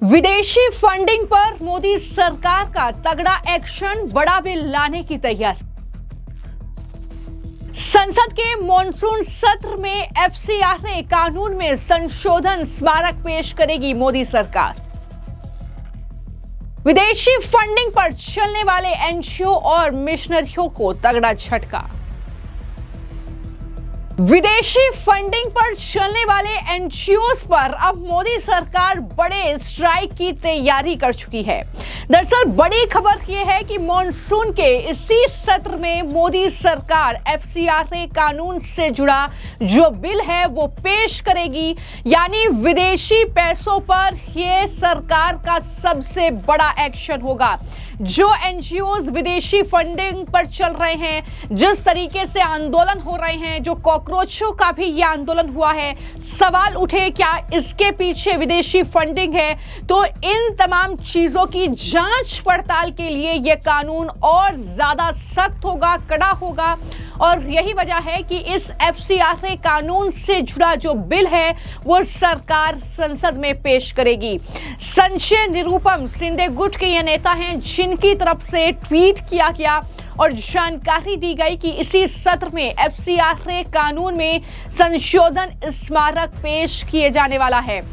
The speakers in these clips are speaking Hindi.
विदेशी फंडिंग पर मोदी सरकार का तगड़ा एक्शन, बड़ा बिल लाने की तैयारी। संसद के मॉनसून सत्र में एफसीआरए कानून में संशोधन स्मारक पेश करेगी मोदी सरकार। विदेशी फंडिंग पर चलने वाले एनजीओ और मिशनरियों को तगड़ा झटका। विदेशी फंडिंग पर चलने वाले एनजीओस पर अब मोदी सरकार बड़े स्ट्राइक की तैयारी कर चुकी है। दरअसल बड़ी खबर यह है कि मॉनसून के इसी सत्र में मोदी सरकार एफसीआरए कानून से जुड़ा जो बिल है वो पेश करेगी। यानी विदेशी पैसों पर यह सरकार का सबसे बड़ा एक्शन होगा। जो एनजीओस विदेशी फंडिंग पर चल रहे हैं, जिस तरीके से आंदोलन हो रहे हैं, जो कॉकरोचों का भी ये आंदोलन हुआ है, सवाल उठे क्या इसके पीछे विदेशी फंडिंग है, तो इन तमाम चीजों की जांच पड़ताल के लिए यह कानून और ज्यादा सख्त होगा, कड़ा होगा। और यही वजह है कि इस एफसीआरए कानून से जुड़ा जो बिल है वो सरकार संसद में पेश करेगी। संजय निरुपम शिंदे गुट के ये नेता हैं जिनकी तरफ से ट्वीट किया गया और जानकारी दी गई कि इसी सत्र में एफसीआरए कानून में संशोधन स्मारक पेश किए जाने वाला है।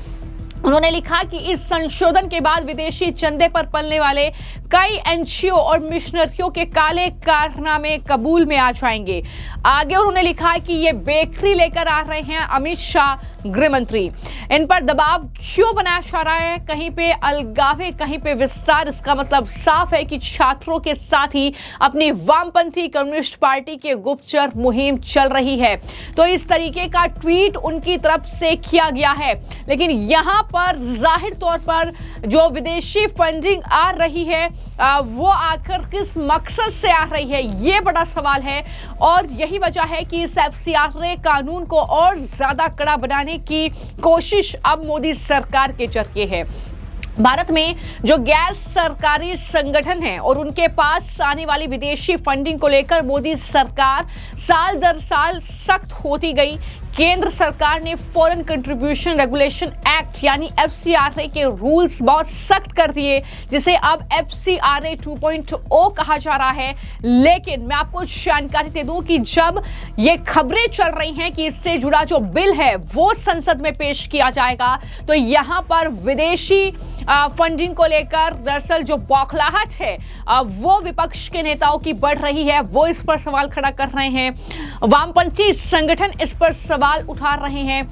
उन्होंने लिखा कि इस संशोधन के बाद विदेशी चंदे पर पलने वाले कई एनजीओ और मिशनरियों के काले कारनामे कबूल में आ जाएंगे। आगे उन्होंने लिखा कि ये बेखरी लेकर आ रहे हैं अमित शाह गृह मंत्री। इन पर दबाव क्यों बनाया जा रहा है? कहीं पे अलगावे, कहीं पे विस्तार। इसका मतलब साफ है कि छात्रों के साथ ही अपनी वामपंथी कम्युनिस्ट पार्टी की गुप्तचर मुहिम चल रही है। तो इस तरीके का ट्वीट उनकी तरफ से किया गया है। लेकिन यहाँ पर जाहिर तौर पर जो विदेशी फंडिंग आ रही है वो आखिर किस मकसद से आ रही है, ये बड़ा सवाल है। और यही वजह है कि इस एफसीआरए कानून को और ज्यादा कड़ा बनाने की कोशिश अब मोदी सरकार के जरिए है। भारत में जो गैर सरकारी संगठन हैं और उनके पास आने वाली विदेशी फंडिंग को लेकर मोदी सरकार साल दर साल सख्त होती गई। केंद्र सरकार ने फॉरेन कंट्रीब्यूशन रेगुलेशन एक्ट यानी एफसीआरए के रूल्स बहुत सख्त कर दिए, जिसे अब एफसीआरए 2.0 कहा जा रहा है। लेकिन मैं आपको जानकारी दे दूं कि जब ये खबरें चल रही हैं कि इससे जुड़ा जो बिल है वो संसद में पेश किया जाएगा, तो यहां पर विदेशी फंडिंग को लेकर दरअसल जो बौखलाहट है वो विपक्ष के नेताओं की बढ़ रही है। वो इस पर सवाल खड़ा कर रहे हैं, वामपंथी संगठन इस पर सवाल उठा रहे हैं।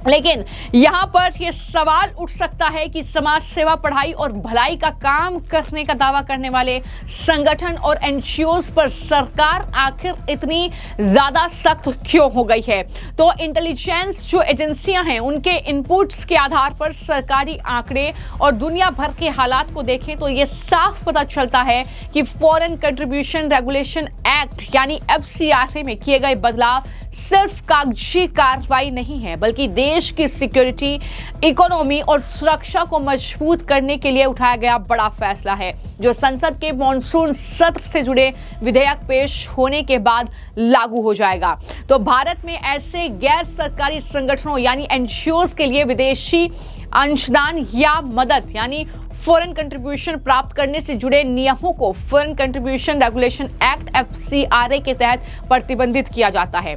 लेकिन यहां पर यह सवाल उठ सकता है कि समाज सेवा, पढ़ाई और भलाई का काम करने का दावा करने वाले संगठन और एनजीओस पर सरकार आखिर इतनी ज्यादा सख्त क्यों हो गई है। तो इंटेलिजेंस जो एजेंसियां हैं उनके इनपुट्स के आधार पर सरकारी आंकड़े और दुनिया भर के हालात को देखें तो यह साफ पता चलता है कि फॉरेन कंट्रीब्यूशन रेगुलेशन एक्ट यानी एफसीआरए में किए गए बदलाव सिर्फ कागजी कार्रवाई नहीं है, बल्कि देश की सिक्योरिटी, इकोनॉमी और सुरक्षा को मजबूत करने के लिए उठाया गया बड़ा फैसला है, जो संसद के मॉनसून सत्र से जुड़े विधेयक पेश होने के बाद लागू हो जाएगा। तो भारत में ऐसे गैर सरकारी संगठनों यानी एनजीओस के लिए विदेशी अंशदान या मदद यानी फॉरेन कंट्रीब्यूशन प्राप्त करने से जुड़े नियमों को foreign contribution regulation act FCRA के तहत प्रतिबंधित किया जाता है।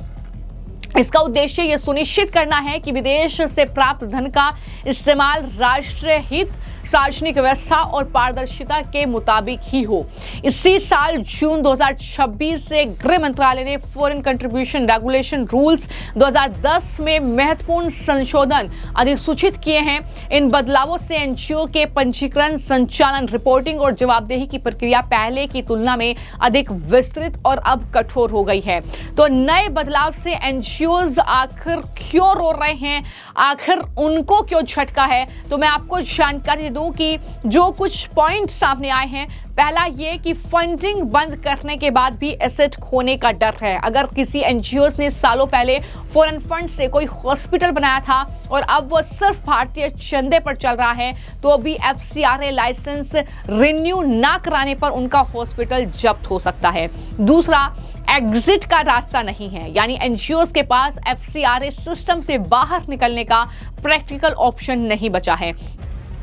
इसका उद्देश्य यह सुनिश्चित करना है कि विदेश से प्राप्त धन का इस्तेमाल राष्ट्रीय हित, सार्वजनिक व्यवस्था और पारदर्शिता के मुताबिक ही हो। इसी साल जून 2026 से गृह मंत्रालय ने फॉरेन कंट्रीब्यूशन रेगुलेशन रूल्स 2010 में महत्वपूर्ण संशोधन अधिसूचित किए हैं। इन बदलावों से एनजीओ के पंजीकरण, संचालन, रिपोर्टिंग और जवाबदेही की प्रक्रिया पहले की तुलना में अधिक विस्तृत और अब कठोर हो गई है। तो नए बदलाव से एनजीओज आखिर क्यों रो रहे हैं, आखिर उनको क्यों झटका है, तो मैं आपको जानकारी दूं कि जो कुछ पॉइंट सामने आए हैं। पहला ये कि फंडिंग बंद करने के बाद भी एसेट खोने का डर है। अगर किसी एनजीओस ने सालों पहले फॉरेन फंड से कोई हॉस्पिटल बनाया था और अब वो सिर्फ भारतीय चंदे पर चल रहा है, तो भी एफसीआरए लाइसेंस रिन्यू ना कराने पर उनका हॉस्पिटल जब्त हो सकता है। दूसरा, एग्जिट का रास्ता नहीं है, यानी एनजीओस के पास एफसीआरए सिस्टम से बाहर निकलने का प्रैक्टिकल ऑप्शन नहीं बचा है।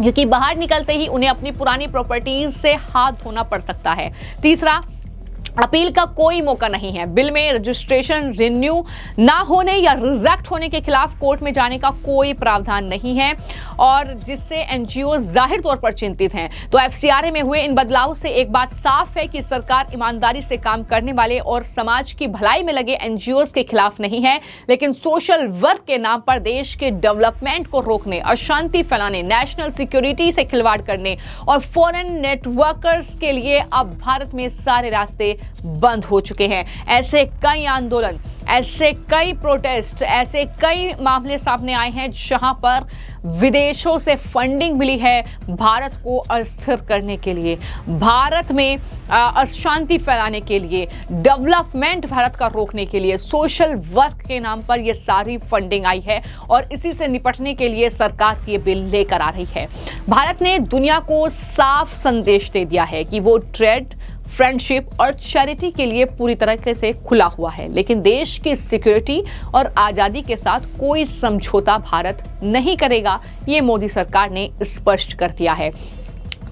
क्योंकि बाहर निकलते ही उन्हें अपनी पुरानी प्रॉपर्टीज से हाथ धोना पड़ सकता है। तीसरा, अपील का कोई मौका नहीं है। बिल में रजिस्ट्रेशन रिन्यू ना होने या रिजेक्ट होने के खिलाफ कोर्ट में जाने का कोई प्रावधान नहीं है, और जिससे एनजीओ जाहिर तौर पर चिंतित हैं। तो एफसीआरए में हुए इन बदलाव से एक बात साफ है कि सरकार ईमानदारी से काम करने वाले और समाज की भलाई में लगे एनजीओ के खिलाफ नहीं है, लेकिन सोशल वर्क के नाम पर देश के डेवलपमेंट को रोकने, अशांति फैलाने, नेशनल सिक्योरिटी से खिलवाड़ करने और फॉरेन नेटवर्कर्स के लिए अब भारत में सारे रास्ते बंद हो चुके हैं। ऐसे कई आंदोलन, ऐसे कई प्रोटेस्ट, ऐसे कई मामले सामने आए हैं जहां पर विदेशों से फंडिंग मिली है भारत को अस्थिर करने के लिए, भारत में अशांति फैलाने के लिए, डेवलपमेंट भारत का रोकने के लिए, सोशल वर्क के नाम पर यह सारी फंडिंग आई है, और इसी से निपटने के लिए सरकार ये बिल लेकर आ रही है। भारत ने दुनिया को साफ संदेश दे दिया है कि वो ट्रेड, फ्रेंडशिप और चैरिटी के लिए पूरी तरीके से खुला हुआ है, लेकिन देश की सिक्योरिटी और आजादी के साथ कोई समझौता भारत नहीं करेगा, ये मोदी सरकार ने स्पष्ट कर दिया है।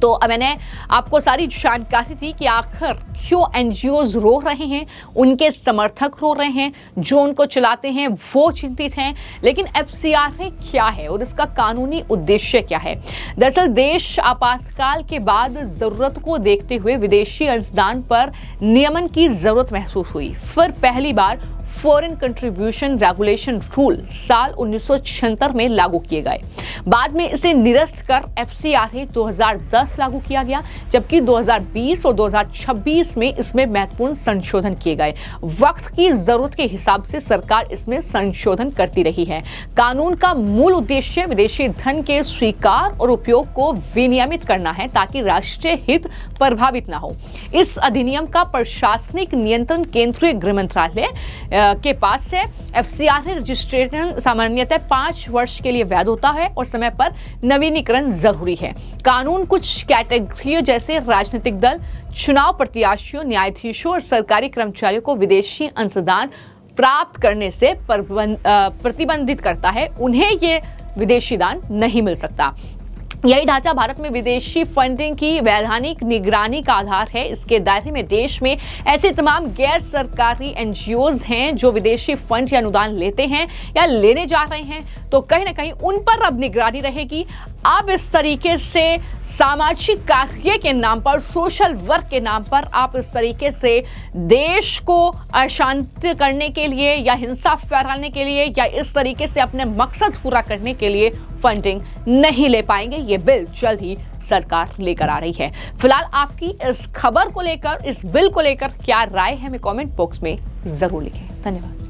तो अब मैंने आपको सारी जानकारी दी कि आखिर क्यों एनजीओज रो रहे हैं, उनके समर्थक रो रहे हैं, जो उनको चलाते हैं वो चिंतित हैं, लेकिन एफसीआरए क्या है और इसका कानूनी उद्देश्य क्या है। दरअसल देश आपातकाल के बाद जरूरत को देखते हुए विदेशी अंशदान पर नियमन की जरूरत महसूस हुई। फिर पहली बार फॉरेन कंट्रीब्यूशन रेगुलेशन रूल साल 1976 में लागू किए गए। बाद में इसे निरस्त कर एफसीआरए 2010 लागू किया गया, जबकि 2020 और 2026 में इसमें महत्वपूर्ण संशोधन किए गए। वक्त की जरूरत के हिसाब से सरकार इसमें संशोधन करती रही है। कानून का मूल उद्देश्य विदेशी धन के स्वीकार और उपयोग को विनियमित करना है, ताकि राष्ट्रीय हित प्रभावित न हो। इस अधिनियम का प्रशासनिक नियंत्रण केंद्रीय गृह मंत्रालय के पास है। एफसीआरए रजिस्ट्रेशन सामान्यतः 5 वर्ष के लिए वैध होता है और समय पर नवीनीकरण जरूरी है। कानून कुछ कैटेगरियों जैसे राजनीतिक दल, चुनाव प्रत्याशियों, न्यायाधीशों और सरकारी कर्मचारियों को विदेशी अंशदान प्राप्त करने से प्रतिबंधित करता है। उन्हें ये विदेशी दान नहीं मिल सकता। यही ढांचा भारत में विदेशी फंडिंग की वैधानिक निगरानी का आधार है। इसके दायरे में देश में ऐसे तमाम गैर सरकारी एनजीओज हैं जो विदेशी फंड या अनुदान लेते हैं या लेने जा रहे हैं, तो कहीं ना कहीं उन पर अब निगरानी रहेगी। अब इस तरीके से सामाजिक कार्य के नाम पर, सोशल वर्क के नाम पर आप इस तरीके से देश को अशांत करने के लिए या हिंसा फैलाने के लिए या इस तरीके से अपने मकसद पूरा करने के लिए फंडिंग नहीं ले पाएंगे। ये बिल जल्द ही सरकार लेकर आ रही है। फिलहाल आपकी इस खबर को लेकर, इस बिल को लेकर क्या राय है, हमें कमेंट बॉक्स में जरूर लिखें। धन्यवाद।